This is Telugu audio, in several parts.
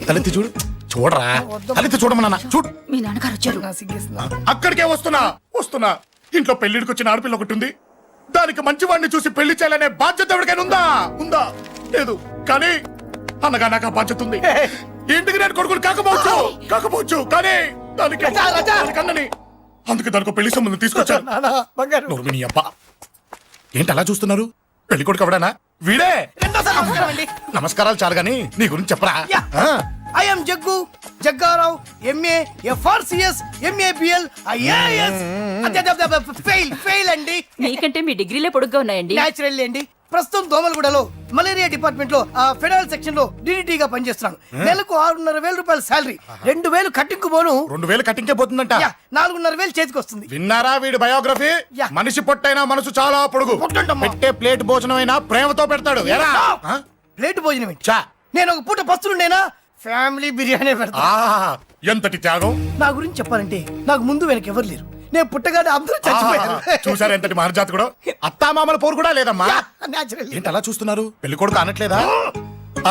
తలెత్తి చూడు. చూడరా, తలెత్తి చూడమన్నా. చూడు, మీ నాన్నగారు వచ్చారు. అక్కడికే వస్తున్నా. ఇంట్లో పెళ్లిడికి వచ్చిన ఆడపిల్ల ఒకటి ఉంది. దానికి మంచి వాడిని చూసి పెళ్లి చేయాలనే బాధ్యత ఎవరికైనా ఉందా? లేదు. కానీ అన్నగా నాకు ఆ బాధ్యత ఉంది. ఇంటికి నేను కొడుకుని కాకపోవచ్చు కానీ దానికి అన్నని. అందుకే దానికి పెళ్లి సంబంధం తీసుకొచ్చాను. నోర్మిని అబ్బా, ఏంటి అలా చూస్తున్నారు? పెళ్లి కొడుకు ఎవడానా? వీడే. నమస్కారాలు చాలు గాని నీ గురించి చెప్పరా. I am Jaggu, Jaggarao, MA, FRCS, MABL, IAS. Fail అండి. మీకంటే మీ డిగ్రీలే పొడుగ్గా ఉన్నాయండి. న్యాచురల్ అండి. ప్రస్తుతం దోమలగూడలో మలేరియా డిపార్ట్మెంట్ లో ఫెడరల్ సెక్షన్ లో DDT గా పనిచేస్తున్నాను. నెలకు 6,500 రూపాయల శాలరీ, 2,000 కట్టింగ్ పోను. 2,000 కట్టింకే పోతుందంట. 4,500 చేతికి వస్తుంది. విన్నారా వీడి బయోగ్రఫీ? మనిషి పొట్టైనా మనసు చాలా పొడుగు. పెట్టే ప్లేట్ భోజనం అయినా ప్రేమతో పెడతాడు. ప్లేట్ భోజనం ఏంటి? నేను ఒక పూట పస్తులుండేనా ఫ్యామిలీ బిర్యానీ పెడతా. ఎంతటి త్యాగం! నా గురించి చెప్పాలంటే నాకు ముందు వెనక ఎవరు లేరు. నేను పుట్టగానే అందరూ చచ్చిపోయారు. చూసారు ఎంతటి మహర్జాతకుడు. అత్తామామల పోరు కూడా లేదమ్మా. ఏంటి అలా చూస్తున్నారు? పెళ్లి కొడుకు అనట్లేదా?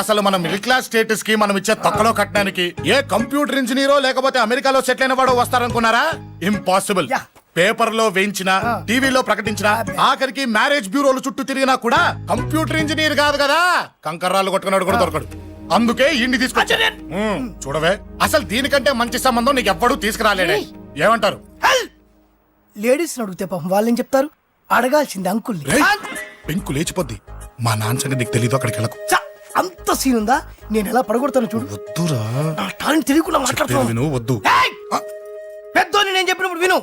అసలు మన మిడిల్ క్లాస్ స్టేటస్ కి మనం ఇచ్చే తక్కువలో కట్టడానికి ఏ కంప్యూటర్ ఇంజనీరో లేకపోతే అమెరికాలో సెటిల్ అయిన వాడు వస్తారనుకున్నారా? ఇంపాసిబుల్. పేపర్ లో వేయించిన, టీవీలో ప్రకటించిన, ఆఖరికి మ్యారేజ్ బ్యూరోలు చుట్టూ తిరిగినా కూడా కంప్యూటర్ ఇంజనీర్ కాదు కదా, కంకర్రాలు కొట్టుకున్నాడు కూడా దొరకడు. అందుకే ఇండి తీసుకొచ్చా. చూడవే, అసలు దీనికంటే మంచి సంబంధం నీకు ఎవ్వడూ తీసుకురాలేడే. ఏమంటారు? లేడీస్ అడిగితే పాపం వాళ్ళేం చెప్తారు? అడగాల్సింది అంకుల్. పెంకు లేచిపోద్ది. మా నాన్న సంగతి నీకు తెలీదు. అక్కడికి వెళ్ళకు. అంత సీన్ ఉందా? నేను ఎలా పడగొడతాను చూడు. వద్దురా, నా టాలెంట్ తెలియకుండా మాట్లాడుతున్నాను. వద్దు. పెద్దోని నేను చెప్పినప్పుడు విను.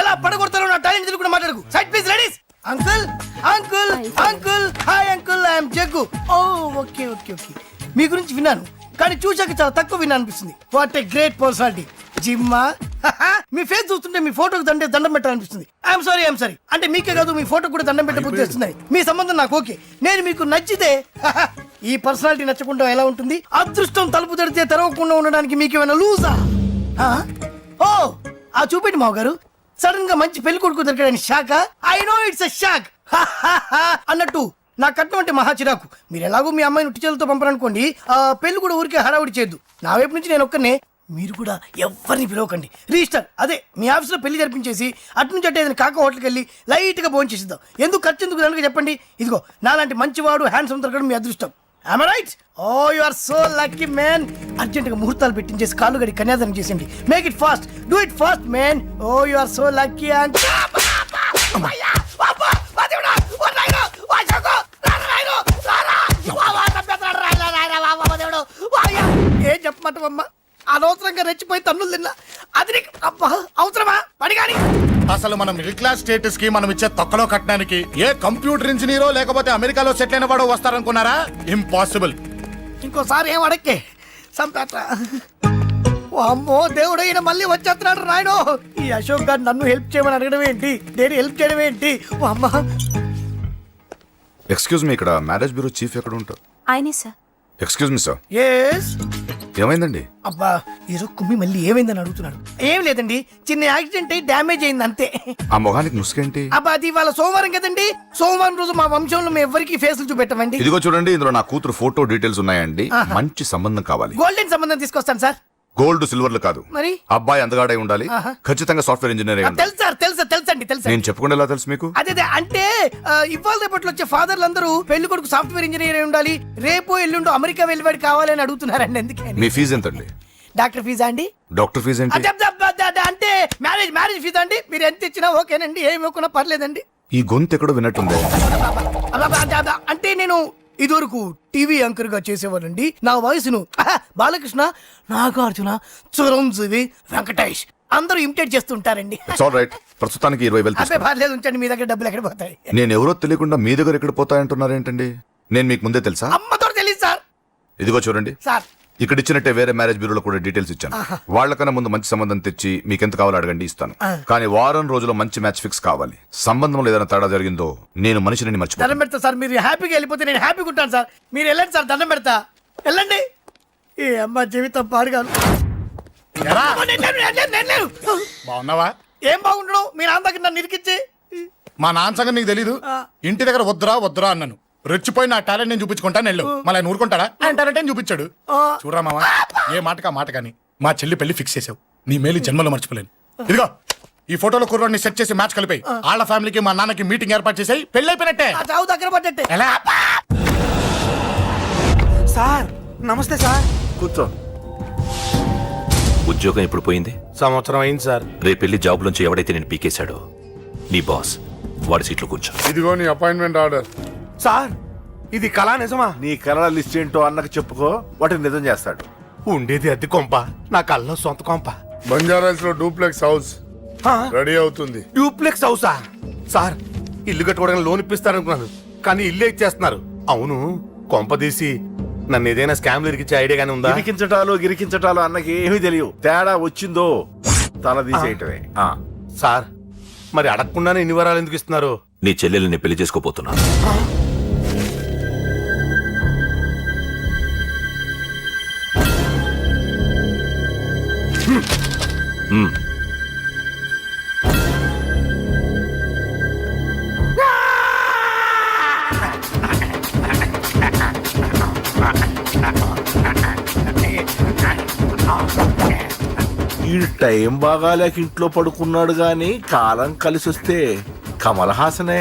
ఎలా పడగొడతారో నా టాలెంట్ తెలియకుండా మాట్లాడకు. Side please ladies. Uncle uncle uncle hi uncle, I'm Jaggu. Oh okay okay okay. మీ గురించి విన్నాను కానీ చూశాక చాలా తక్కువ విన్నా అనిపిస్తుంది. What a great personality. జిమ్మా, మీ ఫేస్ చూస్తుంటే మీ ఫోటోకి దండం పెట్టాలనిపిస్తుంది. ఐఎమ్ సారీ అంటే మీకే కాదు, మీ ఫోటో కూడా దండం పెట్టే బుద్ధి వస్తుంది. మీ సంబంధం నాకు ఓకే. నేను మీకు నచ్చితే ఈ పర్సనాలిటీ నచ్చకుండా ఎలా ఉంటుంది? అదృష్టం తలుపు తడితే తెరవకుండా ఉండడానికి మీకేమైనా లూజా? ఓ ఆ చూపెట్టి మావ గారు. సడన్ గా మంచి పెళ్లి కొడుకు దొరికాడని shock. I know it's a shock అన్నట్టు నా కట్నం అంటే మహా చిరాకు. మీరు ఎలాగో మీ అమ్మాయిని ఉట్టి చేతులతో పంపరనుకోండి, పెళ్లి కూడా ఊరికే హడావుడి చేయొద్దు. నా వైపు నుంచి నేను ఒక్కనే, మీరు కూడా ఎవరిని పిలవకండి. రిజిస్టర్ అదే మీ ఆఫీస్లో పెళ్లి జరిపించేసి అటు నుంచి అంటే ఏదైనా కాక హోటల్కి వెళ్ళి లైట్గా భోజనం చేసిద్దాం. ఎందుకు ఖర్చు ఎందుకు దానికి చెప్పండి. ఇదిగో నాలాంటి మంచివాడు హ్యాండ్సమ్ దొరకడం మీ అదృష్టం. Am I right? Oh, you are so lucky, man. అర్జెంటుగా ముహూర్తాలు పెట్టించేసి కాళ్ళు గడి కన్యాదానం చేసేయండి. Make it fast. Do it fast, man. Oh, you are so lucky. ఏం చెప్పమంటావమ్మా? అనవసరంగా రెచ్చిపోయి తన్నులు తిన్నా. అది నీకు అవసరమా? పడిగాని అసలు మన మిడిల్ క్లాస్ స్టేటస్ కి మనం ఇచ్చే తక్కువలో కట్టడానికి ఏ కంప్యూటర్ ఇంజనీరో లేకపోతే అమెరికాలో సెటిల్ అయిన వాడు వస్తారనుకున్నారా? ఇంపాసిబుల్. ఇంకోసారి ఏం అడక్కే సంపేట. అమ్మో దేవుడు, ఈయన మళ్ళీ వచ్చేస్తున్నాడు రాయడు. ఈ అశోక్ గారు నన్ను హెల్ప్ చేయమని అడగడం ఏంటి, నేను హెల్ప్ చేయడం ఏంటి? అమ్మ ఎక్స్క్యూజ్ మీ, ఇక్కడ మ్యారేజ్ బ్యూరో చీఫ్ ఎక్కడ ఉంటారు? ఆయనే sir. Excuse me sir. Yes. ఏమైందండి? అబ్బా ఈరోజు కుమ్మి మళ్ళీ ఏమైందని అడుగుతున్నాడు. ఏం లేదండి, చిన్న యాక్సిడెంట్ అయి డ్యామేజ్ అయింది అంతే. ఆ మొహానికి ముసుకేంటి? అబ్బా అది ఇవాళ సోమవారం కదండి. సోమవారం రోజు మా వంశంలో మేము ఎవరికి ఫేసులు చూపెట్టమండి. ఇదిగో చూడండి, ఇందులో నా కూతురు ఫోటో డీటెయిల్స్ ఉన్నాయండి. మంచి సంబంధం కావాలి. గోల్డెన్ సంబంధం తీసుకొస్తాను సార్. గోల్డ్ సిల్వర్లు కాదు, మరి అబ్బాయి అందగాడై ఉండాలి. ఖచ్చితంగా సాఫ్ట్వేర్ ఇంజనీర్ అయి ఉండాలి. తెలుసు సార్, తెలుసండి. నేను చెప్పకుండా ఎలా తెలుసు మీకు? అదే అంటే ఇవాళ రేపట్లో వచ్చే ఫాదర్లు అందరూ పెళ్లి కొడుకు సాఫ్ట్వేర్ ఇంజనీర్ అయి ఉండాలి, రేపు ఎల్లుండు అమెరికా వెళ్ళివాడు కావాలని అడుగుతున్నారండి. ఎందుకని? మీ ఫీజు ఎంతండి? డాక్టర్ ఫీజా అండి? డాక్టర్ ఫీజు ఏంటి? అంటే మ్యారేజ్ ఫీజా అండి. మీరు ఎంత ఇచ్చినా ఓకేనండి, ఏమి ఇవ్వకున్నా పర్లేదండి. ఈ గొంతు ఎక్కడో విన్నట్టుంది. అంటే నేను ఇదివరకు టీవీ యాంకర్ గా చేసేవాళ్ళండి. నా వయసును బాలకృష్ణ, నాగార్జున, చిరంజీవి, వెంకటేష్ అందరూ ఇమిటేట్ చేస్తుంటారండి. ప్రస్తుతానికి 20,000. పర్లేదు ఉంచండి, మీ దగ్గర డబ్బులు ఎక్కడ పోతాయి? నేను ఎవరో తెలియకుండా మీ దగ్గర ఎక్కడ పోతాయంటున్నారు ఏంటండి? నేను మీకు ముందే తెలుసా? అమ్మతో తెలియదు సార్. ఇదిగో చూడండి సార్, ఇక్కడ ఇచ్చినట్టే వేరే మ్యారేజ్ బ్యూరోలో కూడా డీటెయిల్స్ ఇచ్చాను. వాళ్ళకన్నా ముందు మంచి సంబంధం తెచ్చి మీకు ఎంత కావాలో అడగండి, ఇస్తాను. కానీ వారం రోజుల్లో మంచి మ్యాచ్ ఫిక్స్ కావాలి. సంబంధంలో ఏదైనా తేడా జరిగిందో నేను మనిషిని మర్చిపోతాను. దండం పెడతా సార్. మీరు హ్యాపీగా వెళ్ళిపోతే నేను హ్యాపీగా ఉంటాను సార్. మీరు వెళ్ళండి సార్, దండం పెడతా. వెళ్ళండి. ఏ అమ్మ జీవితం పాడుగాను. బాగున్నావా? ఏం బాగుండడం? మీ నాన్న దగ్గర నన్ను ఇరికిచ్చి. మా నాన్న సంగతి నీకు తెలీదు. ఇంటి దగ్గర వద్దురా అన్నాను. రెచ్చిపోయి నా టాలెంట్ నేను చూపించుకుంటాను వెళ్ళు మళ్ళీ ఆయన ఊరుకుంటాడా ఆయన టాలెంట్ ఏం చూపించాడు చూడరా మావా ఏ మాటకా మాట కానీ మా చెల్లి పెళ్లి ఫిక్స్ చేసావు నీ మేలు జన్మలో మర్చిపోలేను ఇదిగో ఈ ఫోటోలో కుర్రాడిని సెట్ చేసి మ్యాచ్ కలిపాయి వాళ్ళ ఫ్యామిలీకి మా నాన్నకి మీటింగ్ ఏర్పాటు చేసాయి పెళ్లి అయిపోయినట్టే ఆ చావు దగ్గర పడ్డట్టే. ఎలా సార్ నమస్తే సార్. కూర్చో. ఉద్యోగం ఎప్పుడు పోయింది? సంవత్సరం అయింది సార్. రేపెళ్ళి జాబ్ నుంచి ఎవడైతే నేను పీకేశాడో నీ బాస్ వాడి సీట్లో కూర్చో. ఇదిగో నీ అపాయింట్మెంట్ ఆర్డర్. సార్ ఇది కళా నిజమా? నీ కలల లిస్ట్ ఏంటో అన్నకు చెప్పుకో, వాటిని నిజం చేస్తాడు. ఉండేది అద్దె కొంప, నా కళ్ళలో సొంత కొంప. బంజారాస్ లో డూప్లెక్స్ హౌస్ ఆ, రెడీ అవుతుంది. డూప్లెక్స్ హౌసా? సార్ ఇల్లు కట్టుకోవడానికి లోన్ ఇప్పిస్తారనుకున్నాను, కానీ ఇల్లే ఇచ్చేస్తున్నారు. అవును, కొంప తీసి నన్ను ఏదైనా స్కామ్ ఇరికిచ్చే ఐడియా గానీ ఉందా? గిరికించటాలు గిరికించటాలు అన్నకి ఏమీ తెలియవు. తేడా వచ్చిందో తల తీసేయటమే. సార్ మరి అడగకుండానే ఇన్ని వరాలు ఎందుకు ఇస్తున్నారు? నీ చెల్లెల్ని పెళ్లి చేసుకోపోతున్నా. ఈ టైం బాగాలేక ఇంట్లో పడుకున్నాడు గాని కాలం కలిసి వస్తే కమల్ హాసనే.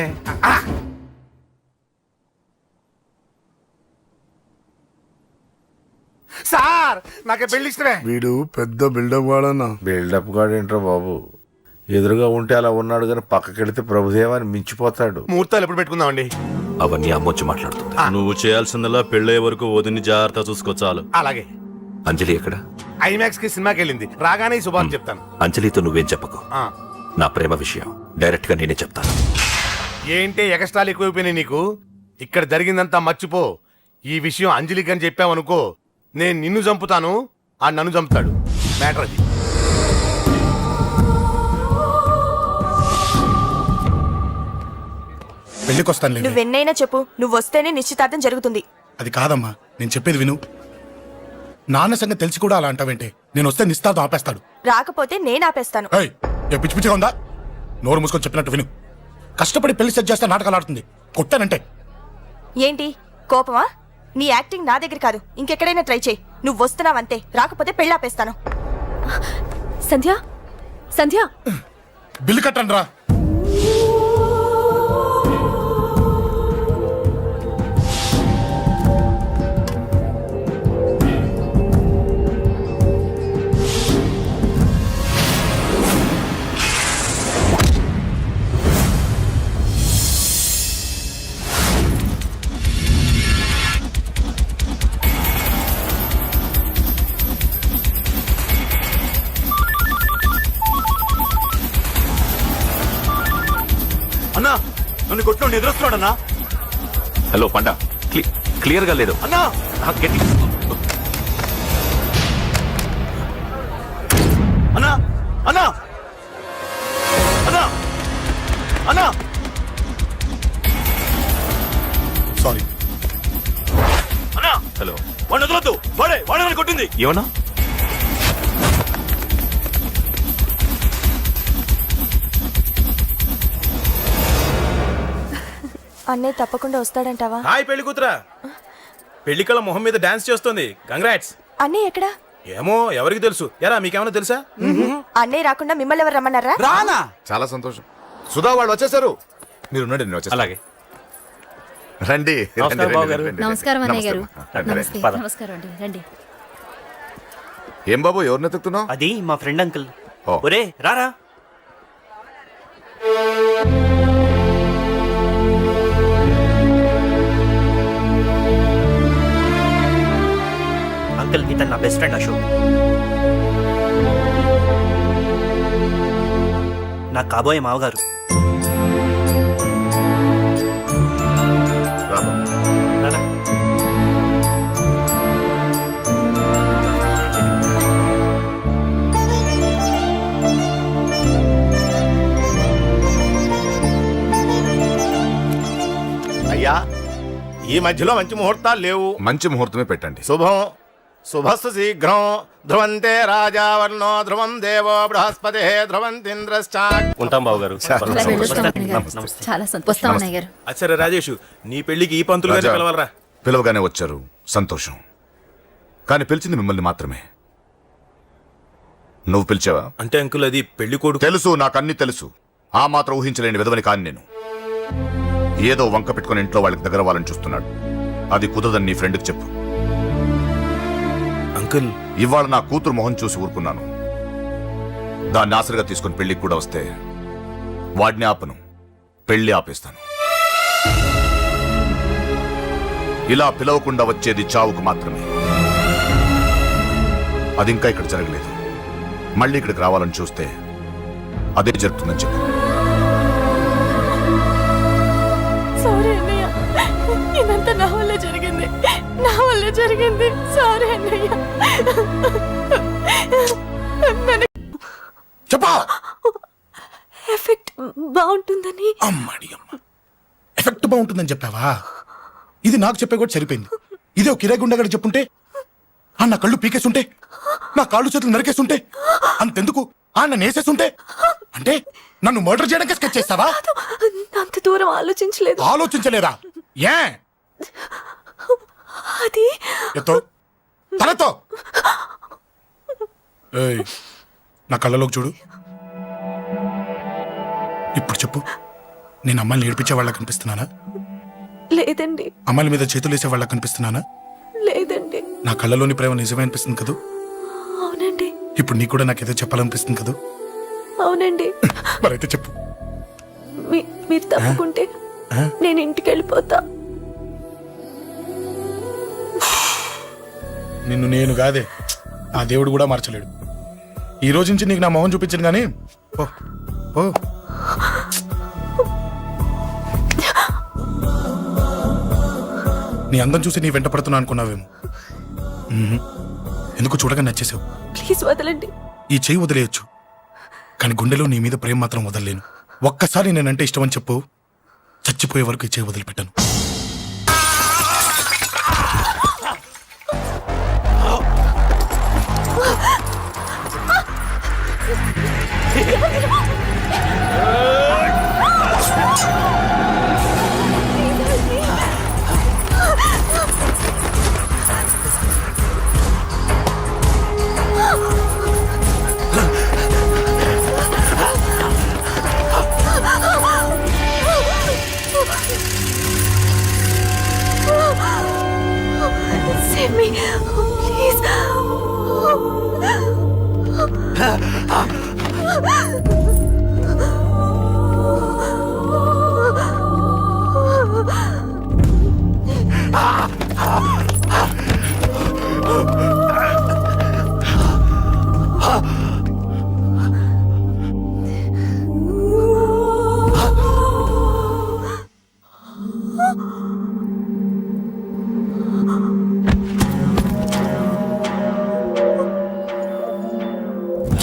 సార్ నాకే పెళ్లి ఇష్టమే. వీడు పెద్ద బిల్డప్ వాడన్నా. బిల్డప్ గాడేంట్రా బాబు, ఎదురుగా ఉంటే అలా ఉన్నాడు గాని పక్కకెడితే ప్రభుదేవాన్ని మించిపోతాడు. ముహూర్తాలు ఎప్పుడు పెట్టుకుందామండి? అవన్నీ అమ్మొచ్చి మాట్లాడుతుంది. నువ్వు చేయాల్సిందల్లా పెళ్ళే వరకు వదిని జాగ్రత్త చూసుకో చాలు. అలాగే. అంజలి ఎక్కడ? ఐమాక్స్ కి సినిమాకి వెళ్ళింది, రాగానే ఈ శుభాన్ని చెప్తాను. అంజలితో నువ్వేం చెప్పకు. ఆ. నా ప్రేమ విషయం డైరెక్ట్ గా నేనే చెప్తాను. ఏంటి ఎగస్ట్రాలు ఎక్కువైపోయినాయి నీకు? ఇక్కడ జరిగిందంతా మర్చిపో. ఈ విషయం అంజలికి అని చెప్పావనుకో, నేను నిన్ను చంపుతాను, ఆ నన్ను చంపుతాడు. మ్యాటర్ అది. పెళ్లికి వస్తాను నువ్వెన్నైనా చెప్పు, నువ్వు వస్తేనే నిశ్చితార్థం జరుగుతుంది. అది కాదమ్మా నేను చెప్పేది విను నాన్న సంగతి తెలిసి కూడా అలా అంటావేంటే నేను వస్తే నిస్తార్థం ఆపేస్తాడు రాకపోతే నేను ఆపేస్తాను. ఏయ్, ఏ పిచ్చి పిచ్చిగా ఉందా నోరు మూసుకొని చెప్పినట్టు విను కష్టపడి పెళ్లి సెట్ చేస్తే నాటకాలు ఆడుతుంది కొట్టానంటే ఏంటి కోపమా? నీ యాక్టింగ్ నా దగ్గర కాదు, ఇంకెక్కడైనా ట్రై చేయి. నువ్వు వస్తున్నావంతే, రాకపోతే పెళ్ళి ఆపేస్తాను. సంధ్య సంధ్య బిల్లు కట్టండి రా అన్నా నన్ను కొట్టుకోండి ఎదురొస్తున్నాడన్నా. హలో పండా, క్లియర్ గా లేదు. అన్నా గట్టి. అన్నా అన్నా అన్నా అన్నా సారీ అన్నా హలో, వాడిని వదలొద్దు. వాడే నన్ను కొట్టింది. ఏమన్నా? అన్నయ్య తప్పకుండా వస్తాడంటావా? హాయ్ పెళ్లి కూతురా. పెళ్లి కళ మొహం మీద డాన్స్ చేస్తుంది. కంగ్రాట్స్. అన్నయ్య ఎక్కడా? ఏమో ఎవరికి తెలుసు. ఎరా మీకేమైనా తెలుసా? అన్నయ్య రాకుండా మిమ్మల్ని ఎవరు రమ్మన్నారా? రానా? చాలా సంతోషం. సుధా వాళ్ళు వచ్చేసారు. మీరు ఉండండి, నేను వచ్చేస్తాను. అలాగే. రండి నమస్కారం బాబు గారు. నమస్కారం అన్నయ్య గారు. నమస్తే. నమస్తే నమస్కారం అండి రండి. ఏం బాబు ఎవరిని ఎత్తుకుతున్నావు? అది మా ఫ్రెండ్ అంకుల్. ఓ. ఒరే రారా. అంకుల్ ఇతను నా బెస్ట్ ఫ్రెండ్ అశోక్. నా కాబోయే మావగారు. రా బాబు. రారా. అయ్యా ఈ మధ్యలో మంచి ముహూర్తాలు లేవు. మంచి ముహూర్తమే పెట్టండి. శుభం. శుభస్సు శీఘ్రం ధ్రువంతే రాజావర్ణో ధ్రువం దేవో బృహస్పతి ధ్రువంతింద్రశ్చా. ఉంటాం బాబు గారు ఇలా వెళ్ళొస్తాం అన్నయ్య గారు. చాలా వస్తాం అన్నయ్య గారు. అచ్చరే రాజేష్ నీ పెళ్లికి ఈ పంతులు గారిని రాజా, పిలవాలరా. పిలవగానే వచ్చారు, సంతోషం. కానీ పిలిచింది మిమ్మల్ని మాత్రమే. నువ్వు పిలిచావా? అంటే అంకుల్ అది పెళ్లి కొడుకు. తెలుసు, నాకన్నీ తెలుసు. ఆ మాత్రం ఊహించలేని విధవని కాని నేను. ఏదో వంక పెట్టుకుని ఇంట్లో వాళ్ళకి దగ్గర వాళ్ళని చూస్తున్నాడు. అది కుదరదని నీ ఫ్రెండ్కి చెప్పు. అంకుల్ ఇవాళ నా కూతురు మొహం చూసి ఊరుకున్నాను. దాన్ని ఆసరిగా తీసుకుని పెళ్లికి కూడా వస్తే వాడిని ఆపను, పెళ్లి ఆపేస్తాను. ఇలా పిలవకుండా వచ్చేది చావుకు మాత్రమే. అది ఇంకా ఇక్కడ జరగలేదు. మళ్ళీ ఇక్కడికి రావాలని చూస్తే అదే జరుగుతుందని చెప్పు. సారీ అన్నయ్య, ఇదంతా నా వల్ల జరిగింది, నా వల్ల జరిగింది. సారీ అన్నయ్య. చెప్పా. ఎఫెక్ట్ బాగుంటుందని. అమ్మడి అమ్మ, ఎఫెక్ట్ బాగుంటుందని చెప్పావా? ఇది నాకు చెప్పే కూడా సరిపోయింది. ఇదే ఒక కిరాయి గుండెగాడు చెప్పుంటే, ఆ నా కళ్ళు పీకేస్తుంటే, నా కాళ్ళు చేతులు నరికేస్తుంటే, అంతెందుకు ఆ నన్ను వేసేస్తుంటే, అంటే నన్ను మర్డర్ చేయడానికి స్కెచ్ చేస్తావా? అంత దూరం ఆలోచించలేదు. ఆలోచించలేదా? ఏ అది ఎత్తో తలతో. ఏయ్, నా కళ్ళలోకి చూడు. ఇప్పుడు చెప్పు, నేను అమ్మాయిని ఏడిపించే వాళ్ళ కనిపిస్తున్నానా? లేదండి. అమ్మాయిల మీద చేతులు వేసే వాళ్ళ కనిపిస్తున్నానా? లేదండి. నా కళ్ళలోని ప్రేమ నిజమే అనిపిస్తుంది కదూ? అవునండి. ఇప్పుడు నీకు కూడా నాకేదో చెప్పాలనిపిస్తుంది కదూ? అవునండి. మరైతే చెప్పు. మీరు తప్పుకుంటే నేను ఇంటికి వెళ్ళిపోతా. నిన్ను నేను కాదే, ఆ దేవుడు కూడా మార్చలేడు. ఈ రోజు నుంచి నీకు నా మొహం చూపించను కానీ ఓ ఓ. నీ అందం చూసి నీ వెంట పడుతున్నా అనుకున్నావేమో. ఎందుకు చూడగా నచ్చేసావు. ప్లీజ్ వదలండి. ఈ చెయ్యి వదిలేయచ్చు, కానీ గుండెలో నీ మీద ప్రేమ మాత్రం వదలలేను. ఒక్కసారి నేనంటే ఇష్టం అని చెప్పు, చచ్చిపోయే వరకు ఈ చెయ్యి వదిలిపెట్టాను. Save me, please.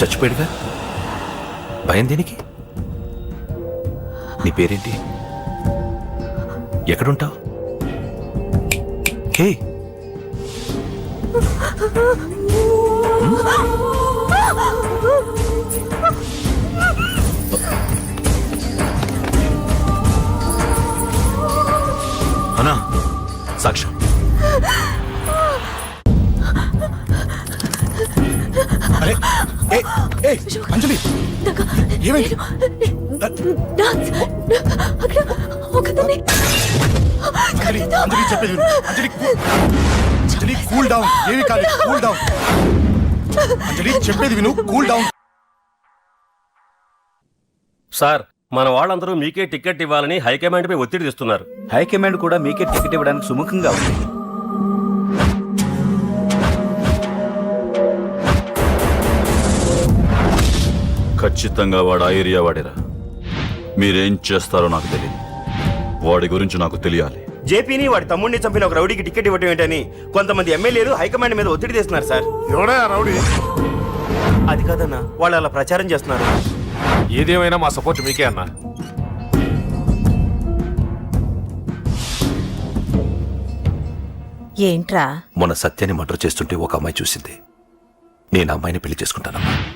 చచ్చిపోయాడుగా, భయం దేనికి? నీ పేరేంటి? ఎక్కడుంటావు? హే, అన్నా, సాక్ష్యం. అరే ఏ ఏ అంజలి, ఏమైంది? అక్కడ ఒకదాన్ని. అంజలి, అంజలి చెప్పేది విను. అంజలి అంజలి కూల్ డౌన్. ఏమి కాదు, కూల్ డౌన్. అంజలి చెప్పేది విను, కూల్ డౌన్. సార్, మన వాళ్ళందరూ మీకే టికెట్ ఇవ్వాలని హైకమాండ్ పై ఒత్తిడి తెస్తున్నారు. హైకమాండ్ కూడా మీకే టికెట్ ఇవ్వడానికి సుముఖంగా ఉంది. ఖచ్చితంగా వాడు ఆ ఏరియా వాడేరా. మీరేం చేస్తారో నాకు తెలియదు, వాడి గురించి నాకు తెలియాలి. జేపీని వాడి తమ్ముడిని చంపిన ఒక రౌడీకి టికెట్ ఇవ్వటం ఏంటని కొంతమంది ఎమ్మెల్యేలు హైకమాండ్ మీద ఒత్తిడి తెస్తున్నారు సార్. ఎవడా రౌడీ? అది కాదన్నా, వాళ్ళు అలా ప్రచారం చేస్తున్నారు. ఏదేమైనా మా సపోర్ట్ మీకే అన్నా. ఏంట్రా మొన్న సత్యాన్ని మర్డర్ చేస్తుంటే ఒక అమ్మాయి చూసింది. నేను ఆ అమ్మాయిని పెళ్లి చేసుకుంటానమ్మా.